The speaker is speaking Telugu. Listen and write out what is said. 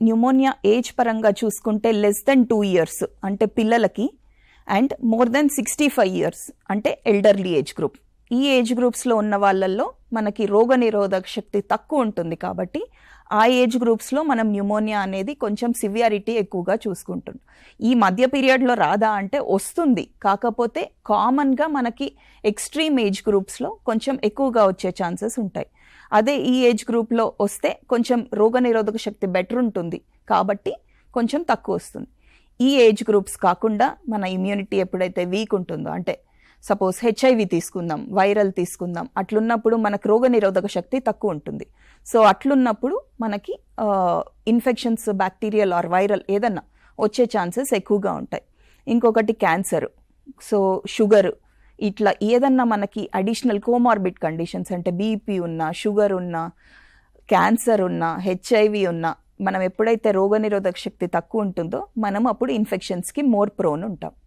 న్యూమోనియా ఏజ్ పరంగా చూసుకుంటే లెస్ దెన్ 2 years అంటే పిల్లలకి, అండ్ మోర్ దెన్ 65 years అంటే ఎల్డర్లీ ఏజ్ గ్రూప్. ఈ ఏజ్ గ్రూప్స్లో ఉన్న వాళ్ళల్లో మనకి రోగనిరోధక శక్తి తక్కువ ఉంటుంది కాబట్టి ఆ ఏజ్ గ్రూప్స్లో మనం న్యూమోనియా అనేది కొంచెం సివియారిటీ ఎక్కువగా చూసుకుంటుంది. ఈ మధ్య పీరియడ్లో రాదా అంటే వస్తుంది, కాకపోతే కామన్గా మనకి ఎక్స్ట్రీమ్ ఏజ్ గ్రూప్స్లో కొంచెం ఎక్కువగా వచ్చే ఛాన్సెస్ ఉంటాయి. అదే ఈ ఏజ్ గ్రూప్లో వస్తే కొంచెం రోగనిరోధక శక్తి బెటర్ ఉంటుంది కాబట్టి కొంచెం తక్కువ వస్తుంది. ఈ ఏజ్ గ్రూప్స్ కాకుండా మన ఇమ్యూనిటీ ఎప్పుడైతే వీక్ ఉంటుందో, అంటే సపోజ్ HIV తీసుకుందాం, వైరల్ తీసుకుందాం, అట్లున్నప్పుడు మనకు రోగనిరోధక శక్తి తక్కువ ఉంటుంది. సో అట్లున్నప్పుడు మనకి ఇన్ఫెక్షన్స్ బ్యాక్టీరియల్ ఆర్ వైరల్ ఏదన్నా వచ్చే ఛాన్సెస్ ఎక్కువగా ఉంటాయి. ఇంకొకటి క్యాన్సర్, సో షుగర్, ఇట్లా ఏదన్నా మనకి అడిషనల్ కోమార్బిడ్ కండిషన్స్ అంటే బీపీ ఉన్నా, షుగర్ ఉన్నా, క్యాన్సర్ ఉన్నా, HIV ఉన్నా, మనం ఎప్పుడైతే రోగనిరోధక శక్తి తక్కువ ఉంటుందో మనం అప్పుడు ఇన్ఫెక్షన్స్కి మోర్ ప్రోన్ ఉంటాం.